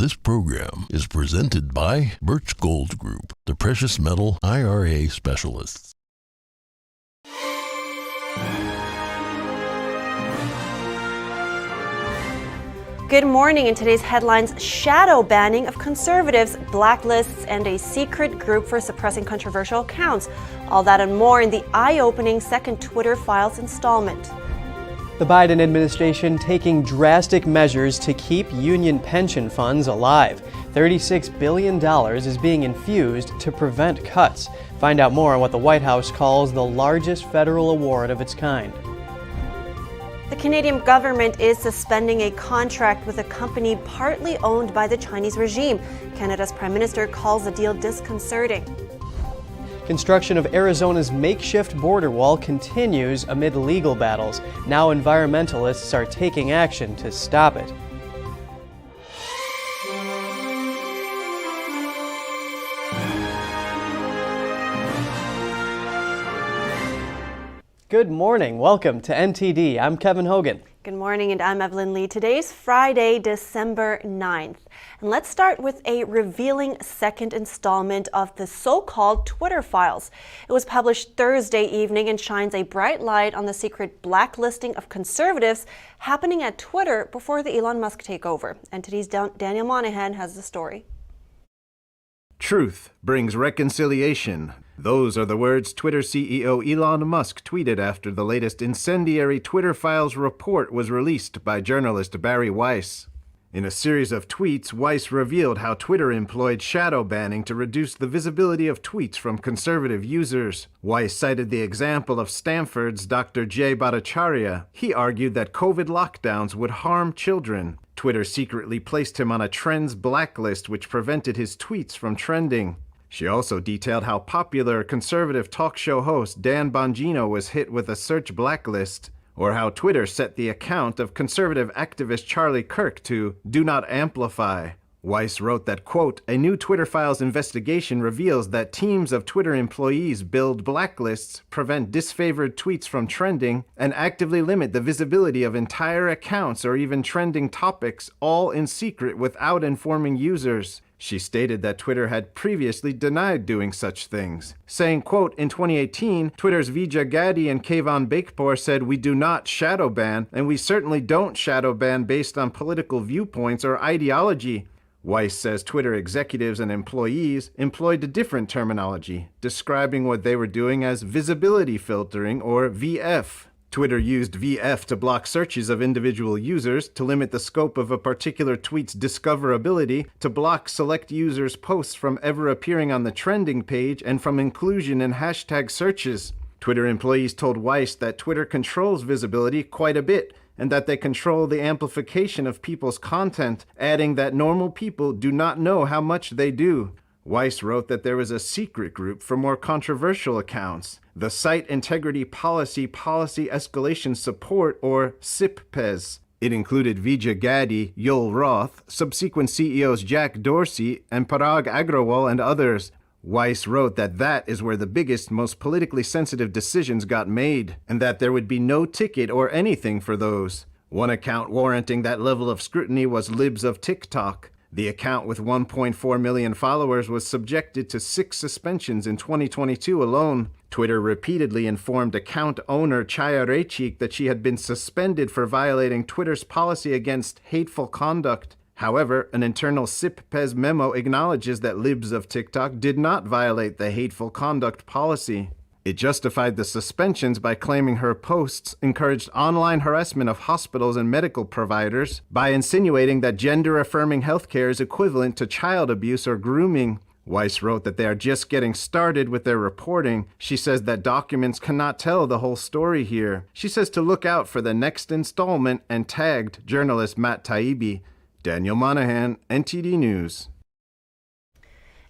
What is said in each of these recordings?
This program is presented by Birch Gold Group, the precious metal IRA specialists. Good morning. In today's headlines, shadow banning of conservatives, blacklists, and a secret group for suppressing controversial accounts. All that and more in the eye-opening second Twitter files installment. The Biden administration taking drastic measures to keep union pension funds alive. $36 billion is being infused to prevent cuts. Find out more on what the White House calls the largest federal award of its kind. The Canadian government is suspending a contract with a company partly owned by the Chinese regime. Canada's Prime Minister calls the deal disconcerting. Construction of Arizona's makeshift border wall continues amid legal battles. Now environmentalists are taking action to stop it. Good morning. Welcome to NTD. I'm Kevin Hogan. Good morning, and I'm Evelyn Lee. Today's Friday, December 9th. And let's start with a revealing second installment of the so-called Twitter files. It was published Thursday evening and shines a bright light on the secret blacklisting of conservatives happening at Twitter before the Elon Musk takeover. NTD's Daniel Monahan has the story. Truth brings reconciliation. Those are the words Twitter CEO Elon Musk tweeted after the latest incendiary Twitter files report was released by journalist Barry Weiss. In a series of tweets, Weiss revealed how Twitter employed shadow banning to reduce the visibility of tweets from conservative users. Weiss cited the example of Stanford's Dr. Jay Bhattacharya. He argued that COVID lockdowns would harm children. Twitter secretly placed him on a trends blacklist, which prevented his tweets from trending. She also detailed how popular conservative talk show host Dan Bongino was hit with a search blacklist, or how Twitter set the account of conservative activist Charlie Kirk to Do Not Amplify. Weiss wrote that, quote, a new Twitter Files investigation reveals that teams of Twitter employees build blacklists, prevent disfavored tweets from trending, and actively limit the visibility of entire accounts or even trending topics, all in secret without informing users. She stated that Twitter had previously denied doing such things, saying, quote, in 2018, Twitter's Vijay Gadde and Kayvon Bekpour said, we do not shadow ban, and we certainly don't shadow ban based on political viewpoints or ideology. Weiss says Twitter executives and employees employed a different terminology, describing what they were doing as visibility filtering, or VF. Twitter used VF to block searches of individual users, to limit the scope of a particular tweet's discoverability, to block select users' posts from ever appearing on the trending page, and from inclusion in hashtag searches. Twitter employees told Weiss that Twitter controls visibility quite a bit, and that they control the amplification of people's content, adding that normal people do not know how much they do. Weiss wrote that there was a secret group for more controversial accounts, the Site Integrity Policy Escalation Support, or SIPPES. It included Vijay Gadde, Yoel Roth, subsequent CEOs Jack Dorsey, and Parag Agrawal, and others. Weiss wrote that that is where the biggest, most politically sensitive decisions got made, and that there would be no ticket or anything for those. One account warranting that level of scrutiny was Libs of TikTok. The account with 1.4 million followers was subjected to 6 suspensions in 2022 alone. Twitter repeatedly informed account owner Chaya Raichik that she had been suspended for violating Twitter's policy against hateful conduct. However, an internal SIPPES memo acknowledges that Libs of TikTok did not violate the hateful conduct policy. It justified the suspensions by claiming her posts encouraged online harassment of hospitals and medical providers, by insinuating that gender-affirming healthcare is equivalent to child abuse or grooming. Weiss wrote that they are just getting started with their reporting. She says that documents cannot tell the whole story here. She says to look out for the next installment, and tagged journalist Matt Taibbi. Daniel Monahan, NTD News.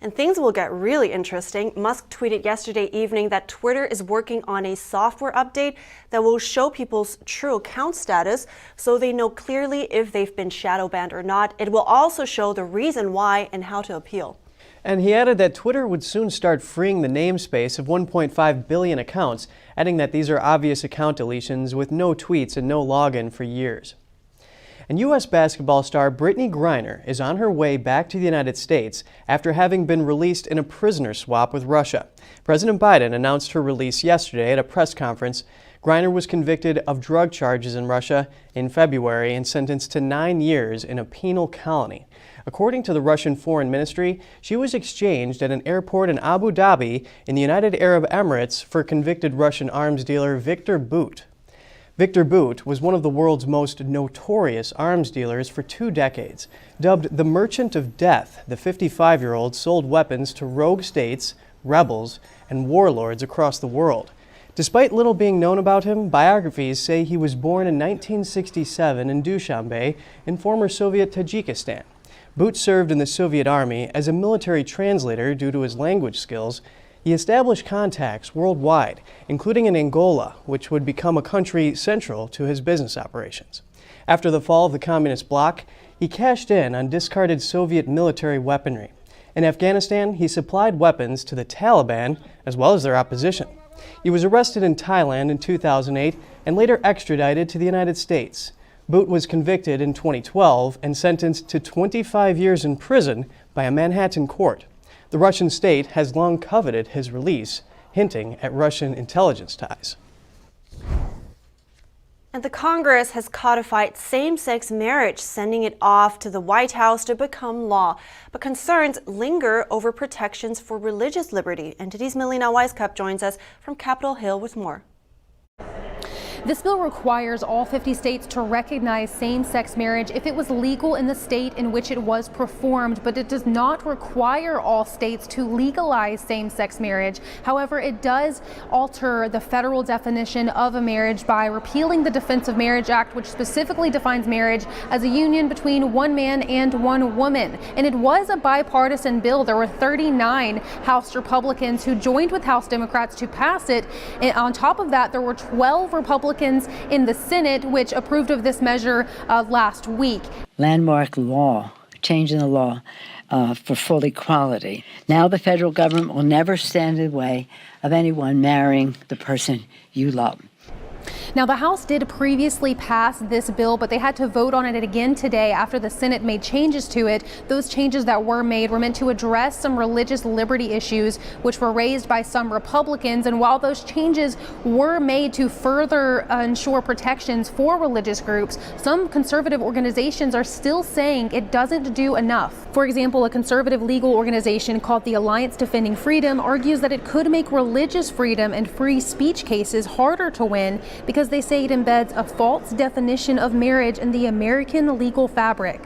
And things will get really interesting. Musk tweeted yesterday evening that Twitter is working on a software update that will show people's true account status so they know clearly if they've been shadow banned or not. It will also show the reason why and how to appeal. And he added that Twitter would soon start freeing the namespace of 1.5 billion accounts, adding that these are obvious account deletions with no tweets and no login for years. And U.S. basketball star Brittany Griner is on her way back to the United States after having been released in a prisoner swap with Russia. President Biden announced her release yesterday at a press conference. Griner was convicted of drug charges in Russia in February and sentenced to 9 years in a penal colony. According to the Russian Foreign Ministry, she was exchanged at an airport in Abu Dhabi in the United Arab Emirates for convicted Russian arms dealer Viktor Bout. Viktor Bout was one of the world's most notorious arms dealers for 2 decades. Dubbed the Merchant of Death, the 55-year-old sold weapons to rogue states, rebels, and warlords across the world. Despite little being known about him, biographies say he was born in 1967 in Dushanbe in former Soviet Tajikistan. Bout served in the Soviet Army as a military translator due to his language skills. He established contacts worldwide, including in Angola, which would become a country central to his business operations. After the fall of the communist bloc, he cashed in on discarded Soviet military weaponry. In Afghanistan, he supplied weapons to the Taliban as well as their opposition. He was arrested in Thailand in 2008 and later extradited to the United States. Bout was convicted in 2012 and sentenced to 25 years in prison by a Manhattan court. The Russian state has long coveted his release, hinting at Russian intelligence ties. And the Congress has codified same-sex marriage, sending it off to the White House to become law. But concerns linger over protections for religious liberty. NTD's Melina Weisskopf joins us from Capitol Hill with more. This bill requires all 50 states to recognize same-sex marriage if it was legal in the state in which it was performed, but it does not require all states to legalize same-sex marriage. However, it does alter the federal definition of a marriage by repealing the Defense of Marriage Act, which specifically defines marriage as a union between one man and one woman. And it was a bipartisan bill. There were 39 House Republicans who joined with House Democrats to pass it. And on top of that, there were 12 Republicans in the Senate which approved of this measure last week. Landmark law, changing the law for full equality. Now the federal government will never stand in the way of anyone marrying the person you love. Now, the House did previously pass this bill, but they had to vote on it again today after the Senate made changes to it. Those changes that were made were meant to address some religious liberty issues which were raised by some Republicans. And while those changes were made to further ensure protections for religious groups, some conservative organizations are still saying it doesn't do enough. For example, a conservative legal organization called the Alliance Defending Freedom argues that it could make religious freedom and free speech cases harder to win because they say it embeds a false definition of marriage in the American legal fabric.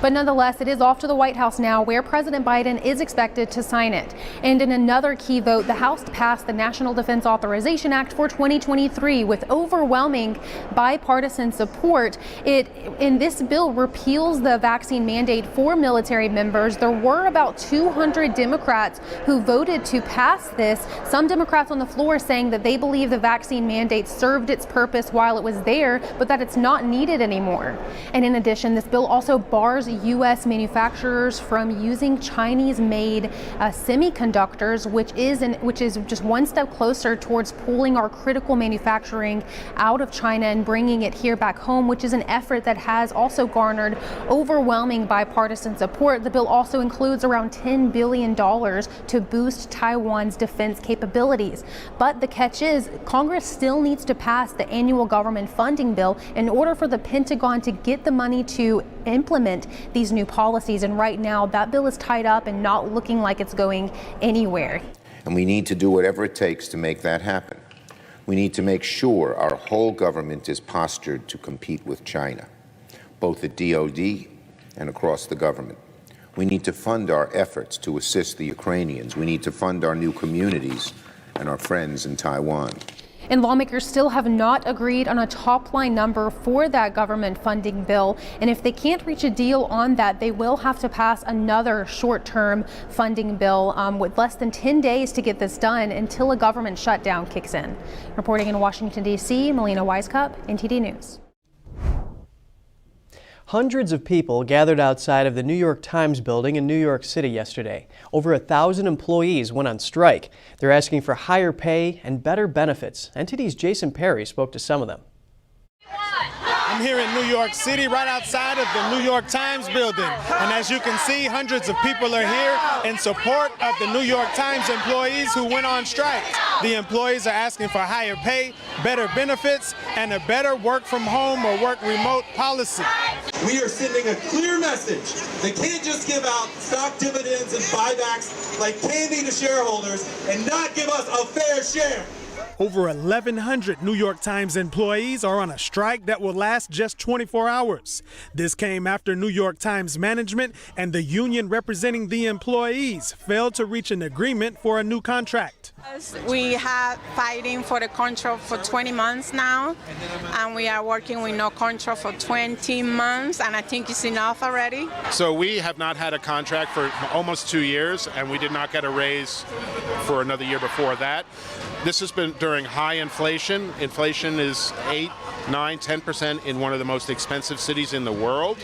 But nonetheless, it is off to the White House now, where President Biden is expected to sign it. And in another key vote, the House passed the National Defense Authorization Act for 2023 with overwhelming bipartisan support. In this bill repeals the vaccine mandate for military members. There were about 200 Democrats who voted to pass this. Some Democrats on the floor saying that they believe the vaccine mandate served its purpose while it was there, but that it's not needed anymore. And in addition, this bill also bars U.S. manufacturers from using Chinese-made semiconductors, which is just one step closer towards pulling our critical manufacturing out of China and bringing it here back home, which is an effort that has also garnered overwhelming bipartisan support. The bill also includes around $10 billion to boost Taiwan's defense capabilities. But the catch is, Congress still needs to pass the annual government funding bill in order for the Pentagon to get the money to implement these new policies. And right now, that bill is tied up and not looking like it's going anywhere. And we need to do whatever it takes to make that happen. We need to make sure our whole government is postured to compete with China, both at DOD and across the government. We need to fund our efforts to assist the Ukrainians. We need to fund our new communities and our friends in Taiwan. And lawmakers still have not agreed on a top-line number for that government funding bill. And if they can't reach a deal on that, they will have to pass another short-term funding bill with less than 10 days to get this done until a government shutdown kicks in. Reporting in Washington, D.C., Melina Weisskopf, NTD News. Hundreds of people gathered outside of the New York Times building in New York City yesterday. Over 1,000 employees went on strike. They're asking for higher pay and better benefits. NTD's Jason Perry spoke to some of them. I'm here in New York City, right outside of the New York Times building. And as you can see, hundreds of people are here in support of the New York Times employees who went on strike. The employees are asking for higher pay, better benefits, and a better work from home or work remote policy. We are sending a clear message. They can't just give out stock dividends and buybacks like candy to shareholders and not give us a fair share. Over 1,100 New York Times employees are on a strike that will last just 24 hours. This came after New York Times management and the union representing the employees failed to reach an agreement for a new contract. We have fighting for the contract for 20 months now, and we are working with no contract for 20 months, and I think it's enough already. So we have not had a contract for almost 2 years, and we did not get a raise for another year before that. This has been during high inflation. Inflation is 8, 9, 10% in one of the most expensive cities in the world,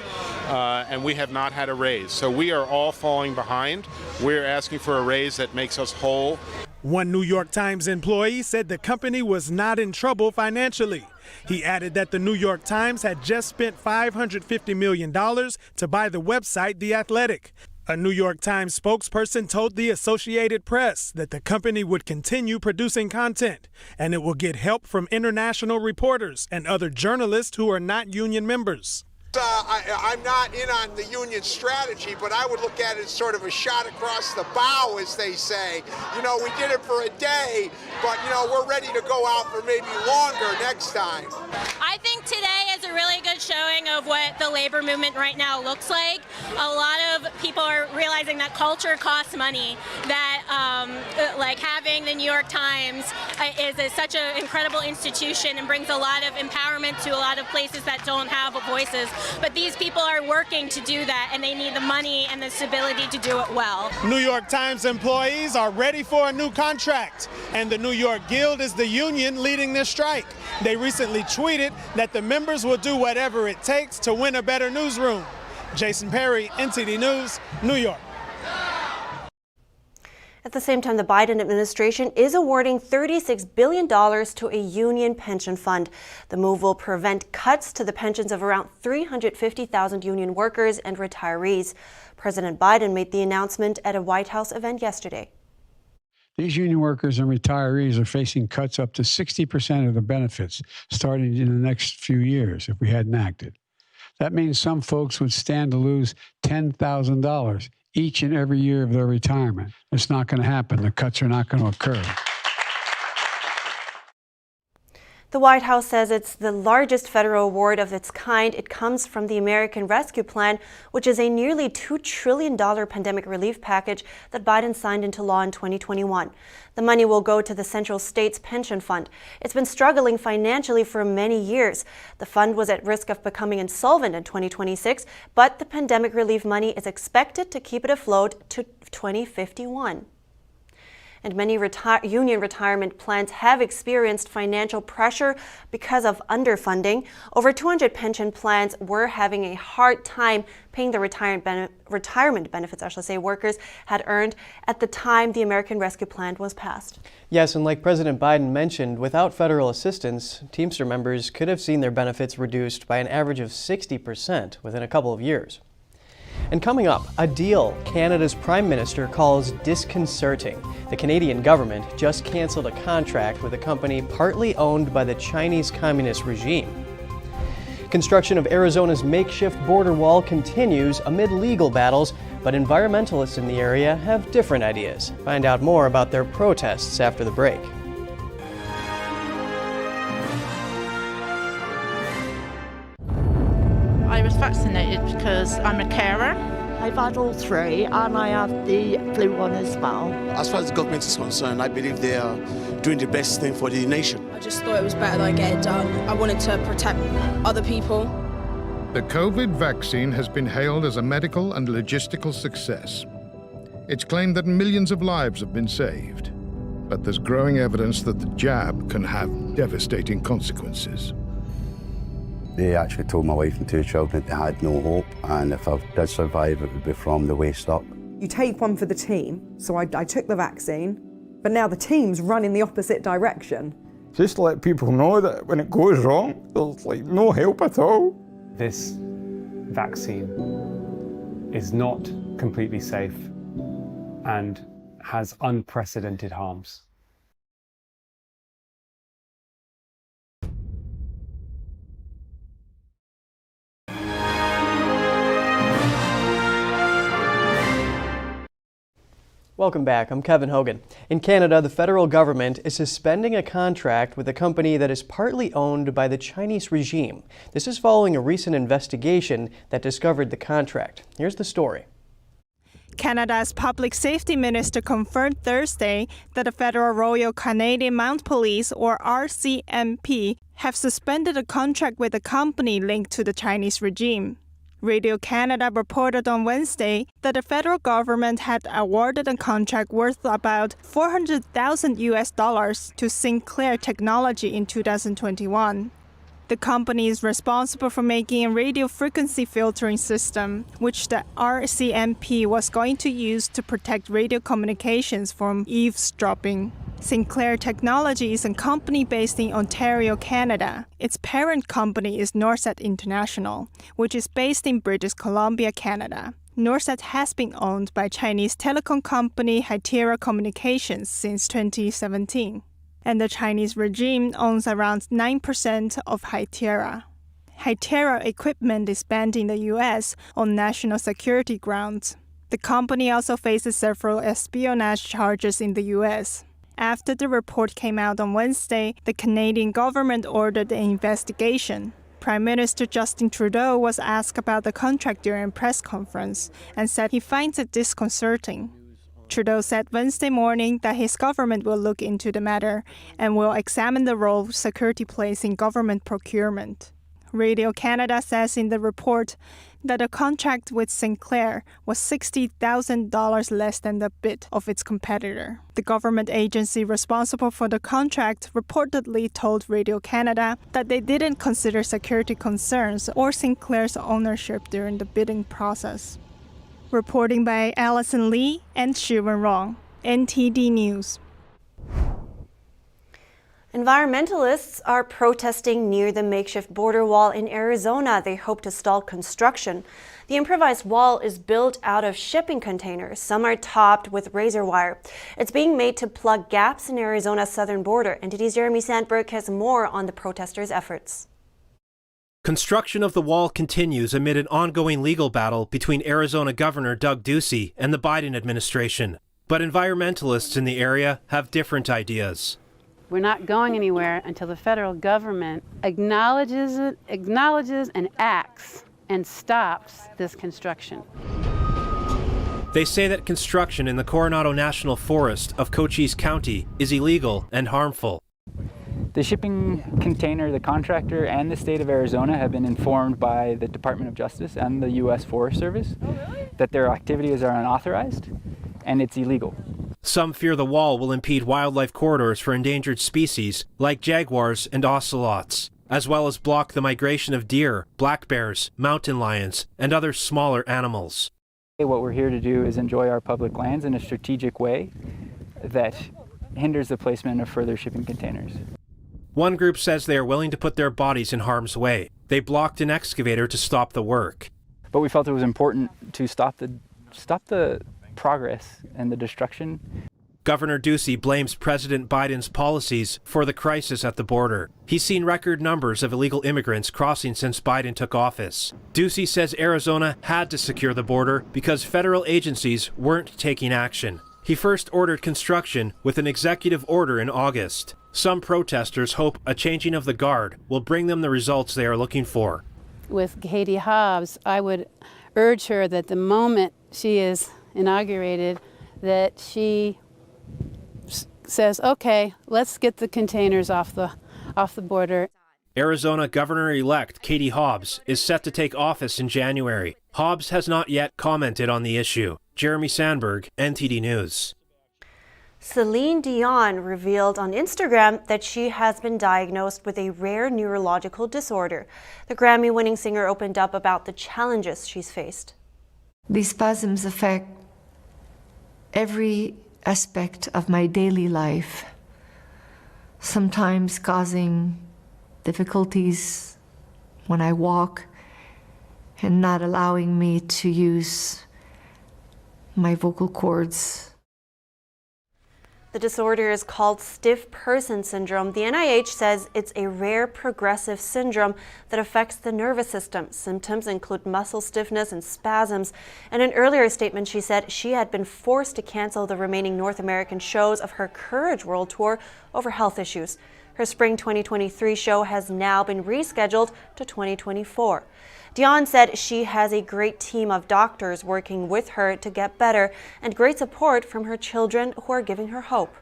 and we have not had a raise. So we are all falling behind. We're asking for a raise that makes us whole. One New York Times employee said the company was not in trouble financially. He added that the New York Times had just spent $550 million to buy the website The Athletic. A New York Times spokesperson told the Associated Press that the company would continue producing content and it will get help from international reporters and other journalists who are not union members. I'm not in on the union strategy, but I would look at it as sort of a shot across the bow, as they say. You know, we did it for a day, but, you know, we're ready to go out for maybe longer next time. I think today is a really good showing of what the labor movement right now looks like. A lot of people are realizing that culture costs money, that like having the New York Times is such an incredible institution and brings a lot of empowerment to a lot of places that don't have voices. But these people are working to do that, and they need the money and the stability to do it well. New York Times employees are ready for a new contract, and the New York Guild is the union leading this strike. They recently tweeted that the members will do whatever it takes to win a better newsroom. Jason Perry, NTD News, New York. At the same time, the Biden administration is awarding $36 billion to a union pension fund. The move will prevent cuts to the pensions of around 350,000 union workers and retirees. President Biden made the announcement at a White House event yesterday. These union workers and retirees are facing cuts up to 60% of the benefits starting in the next few years if we hadn't acted. That means some folks would stand to lose $10,000 each and every year of their retirement. It's not going to happen. The cuts are not going to occur. The White House says it's the largest federal award of its kind. It comes from the American Rescue Plan, which is a nearly $2 trillion pandemic relief package that Biden signed into law in 2021. The money will go to the Central States Pension Fund. It's been struggling financially for many years. The fund was at risk of becoming insolvent in 2026, but the pandemic relief money is expected to keep it afloat to 2051. And many union retirement plans have experienced financial pressure because of underfunding. Over 200 pension plans were having a hard time paying the retirement benefits, workers had earned at the time the American Rescue Plan was passed. Yes, and like President Biden mentioned, without federal assistance, Teamster members could have seen their benefits reduced by an average of 60% within a couple of years. And coming up, a deal Canada's Prime Minister calls disconcerting. The Canadian government just canceled a contract with a company partly owned by the Chinese Communist regime. Construction of Arizona's makeshift border wall continues amid legal battles, but environmentalists in the area have different ideas. Find out more about their protests after the break. I was vaccinated because I'm a carer. I've had all three and I have the flu one as well. As far as the government is concerned, I believe they are doing the best thing for the nation. I just thought it was better that I get it done. I wanted to protect other people. The COVID vaccine has been hailed as a medical and logistical success. It's claimed that millions of lives have been saved, but there's growing evidence that the jab can have devastating consequences. They actually told my wife and two children they had no hope, and if I did survive, it would be from the waist up. You take one for the team, so I took the vaccine, but now the team's run in the opposite direction. Just to let people know that when it goes wrong, there's like no help at all. This vaccine is not completely safe and has unprecedented harms. Welcome back. I'm Kevin Hogan. In Canada, the federal government is suspending a contract with a company that is partly owned by the Chinese regime. This is following a recent investigation that discovered the contract. Here's the story. Canada's Public Safety Minister confirmed Thursday that the Federal Royal Canadian Mounted Police, or RCMP, have suspended a contract with a company linked to the Chinese regime. Radio Canada reported on Wednesday that the federal government had awarded a contract worth about $400,000 to Sinclair Technology in 2021. The company is responsible for making a radio frequency filtering system, which the RCMP was going to use to protect radio communications from eavesdropping. Sinclair Technology is a company based in Ontario, Canada. Its parent company is Norset International, which is based in British Columbia, Canada. Norset has been owned by Chinese telecom company Hytera Communications since 2017, and the Chinese regime owns around 9% of Hytera. Hytera equipment is banned in the U.S. on national security grounds. The company also faces several espionage charges in the U.S. After the report came out on Wednesday, the Canadian government ordered an investigation. Prime Minister Justin Trudeau was asked about the contract during a press conference and said he finds it disconcerting. Trudeau said Wednesday morning that his government will look into the matter and will examine the role security plays in government procurement. Radio Canada says in the report that a contract with Sinclair was $60,000 less than the bid of its competitor. The government agency responsible for the contract reportedly told Radio Canada that they didn't consider security concerns or Sinclair's ownership during the bidding process. Reporting by Allison Lee and Shivan Rong, NTD News. Environmentalists are protesting near the makeshift border wall in Arizona. They hope to stall construction. The improvised wall is built out of shipping containers. Some are topped with razor wire. It's being made to plug gaps in Arizona's southern border. NTD's Jeremy Sandberg has more on the protesters' efforts. Construction of the wall continues amid an ongoing legal battle between Arizona Governor Doug Ducey and the Biden administration. But environmentalists in the area have different ideas. We're not going anywhere until the federal government acknowledges and acts and stops this construction. They say that construction in the Coronado National Forest of Cochise County is illegal and harmful. The shipping container, the contractor, and the state of Arizona have been informed by the Department of Justice and the U.S. Forest Service that their activities are unauthorized and it's illegal. Some fear the wall will impede wildlife corridors for endangered species like jaguars and ocelots, as well as block the migration of deer, black bears, mountain lions, and other smaller animals. What we're here to do is enjoy our public lands in a strategic way that hinders the placement of further shipping containers. One group says they are willing to put their bodies in harm's way. They blocked an excavator to stop the work. But we felt it was important to stop the progress and the destruction. Governor Ducey blames President Biden's policies for the crisis at the border. He's seen record numbers of illegal immigrants crossing since Biden took office. Ducey says Arizona had to secure the border because federal agencies weren't taking action. He first ordered construction with an executive order in August. Some protesters hope a changing of the guard will bring them the results they are looking for. With Katie Hobbs, I would urge her that the moment she is inaugurated, that she says, okay, let's get the containers off the border. Arizona Governor-elect Katie Hobbs is set to take office in January. Hobbs has not yet commented on the issue. Jeremy Sandberg, NTD News. Celine Dion revealed on Instagram that she has been diagnosed with a rare neurological disorder. The Grammy-winning singer opened up about the challenges she's faced. These spasms affect every aspect of my daily life. sometimes causing difficulties when I walk and not allowing me to use my vocal cords. The disorder is called stiff person syndrome. The NIH says it's a rare progressive syndrome that affects the nervous system. Symptoms include muscle stiffness and spasms. In an earlier statement, she said she had been forced to cancel the remaining North American shows of her Courage World Tour over health issues. Her spring 2023 show has now been rescheduled to 2024. Dion said she has a great team of doctors working with her to get better and great support from her children who are giving her hope.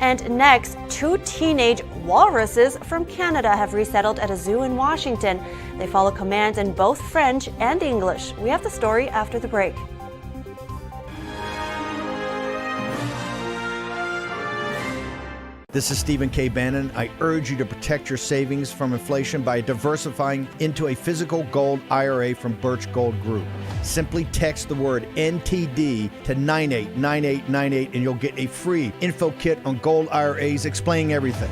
And next, 2 teenage walruses from Canada have resettled at a zoo in Washington. They follow commands in both French and English. We have the story after the break. This is Stephen K. Bannon. I urge you to protect your savings from inflation by diversifying into a physical gold IRA from Birch Gold Group. Simply text the word NTD to 989898 and you'll get a free info kit on gold IRAs explaining everything.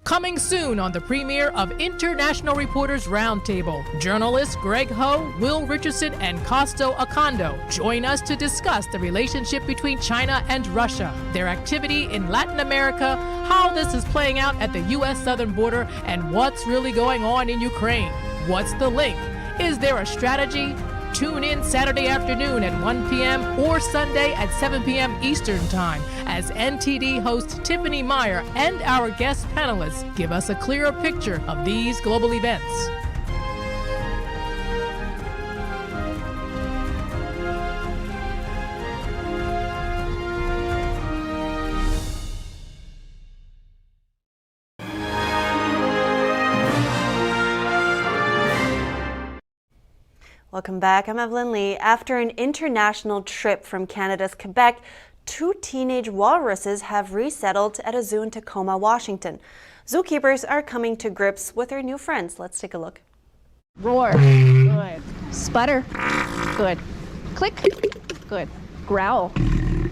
Coming soon on the premiere of International Reporters Roundtable, journalists Greg Ho, Will Richardson, and Costo Acondo join us to discuss the relationship between China and Russia, their activity in Latin America, how this is playing out at the U.S. southern border, and what's really going on in Ukraine. What's the link? Is there a strategy? Tune in Saturday afternoon at 1 p.m. or Sunday at 7 p.m. Eastern Time as NTD host Tiffany Meyer and our guest panelists give us a clearer picture of these global events. Welcome back. I'm Evelyn Lee. After an international trip from Canada's Quebec, 2 teenage walruses have resettled at a zoo in Tacoma, Washington. Zookeepers are coming to grips with their new friends. Let's take a look. Roar. Good. Sputter. Good. Click. Good. Growl.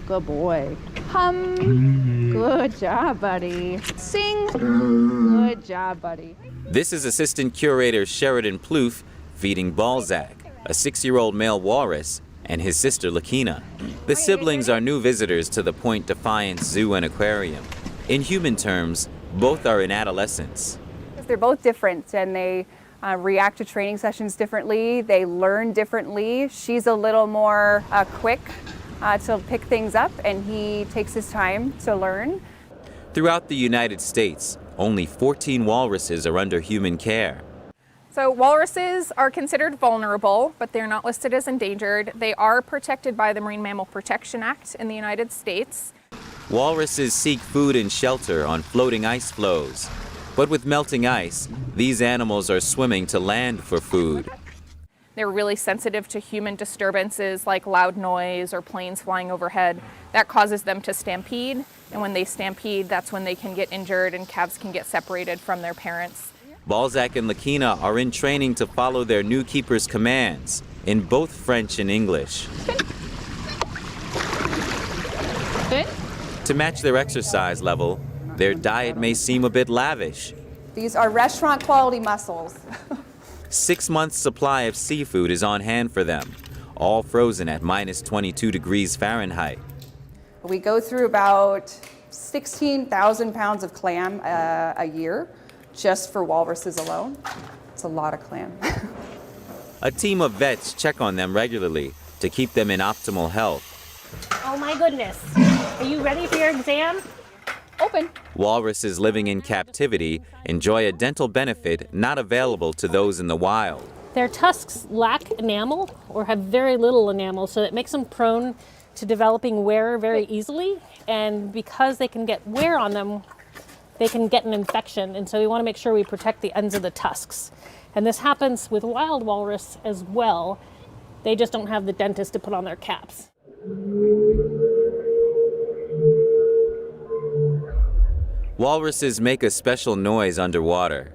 Good boy. Hum. Good job, buddy. Sing. Good job, buddy. This is Assistant Curator Sheridan Plouffe feeding Balzac, a 6-year-old male walrus, and his sister Lakina. The siblings are new visitors to the Point Defiance Zoo and Aquarium. In human terms, both are in adolescence. They're both different and they react to training sessions differently. They learn differently. She's a little more quick to pick things up and he takes his time to learn. Throughout the United States, only 14 walruses are under human care. So walruses are considered vulnerable, but they're not listed as endangered. They are protected by the Marine Mammal Protection Act in the United States. Walruses seek food and shelter on floating ice floes. But with melting ice, these animals are swimming to land for food. They're really sensitive to human disturbances like loud noise or planes flying overhead. That causes them to stampede, and when they stampede, that's when they can get injured and calves can get separated from their parents. Balzac and Lakina are in training to follow their new keeper's commands in both French and English. Good. To match their exercise level, their diet may seem a bit lavish. These are restaurant quality mussels. 6 months' supply of seafood is on hand for them, all frozen at -22 degrees Fahrenheit. We go through about 16,000 pounds of clam a year. Just for walruses alone. It's a lot of clam. A team of vets check on them regularly to keep them in optimal health. Oh my goodness. Are you ready for your exam? Open. Walruses living in captivity enjoy a dental benefit not available to those in the wild. Their tusks lack enamel or have very little enamel, so it makes them prone to developing wear very easily. And because they can get wear on them, they can get an infection, and so we want to make sure we protect the ends of the tusks. And this happens with wild walrus as well. They just don't have the dentist to put on their caps. Walruses make a special noise underwater.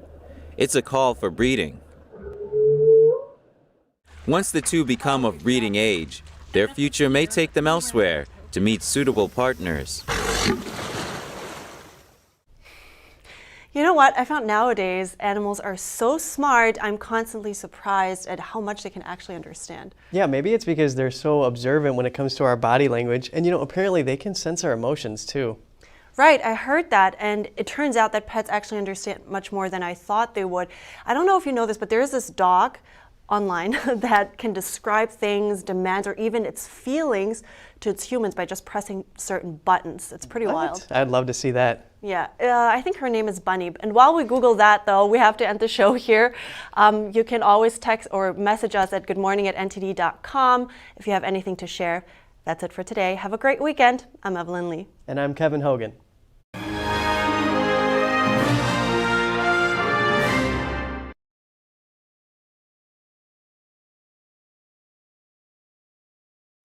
It's a call for breeding. Once the two become of breeding age, their future may take them elsewhere to meet suitable partners. You know what? I found nowadays animals are so smart, I'm constantly surprised at how much they can actually understand. Yeah, maybe it's because they're so observant when it comes to our body language. And apparently they can sense our emotions too. Right, I heard that, and it turns out that pets actually understand much more than I thought they would. I don't know if you know this, but there is this dog online that can describe things, demands, or even its feelings to its humans by just pressing certain buttons. It's pretty wild. I'd love to see that. Yeah, I think her name is Bunny. And while we Google that, though, we have to end the show here. You can always text or message us at goodmorning@ntd.com if you have anything to share. That's it for today. Have a great weekend. I'm Evelyn Lee. And I'm Kevin Hogan.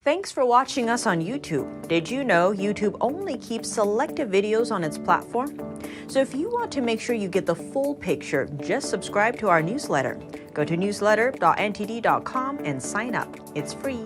Thanks for watching us on YouTube. Did you know YouTube only keeps selective videos on its platform? So if you want to make sure you get the full picture, just subscribe to our newsletter. Go to newsletter.ntd.com and sign up. It's free.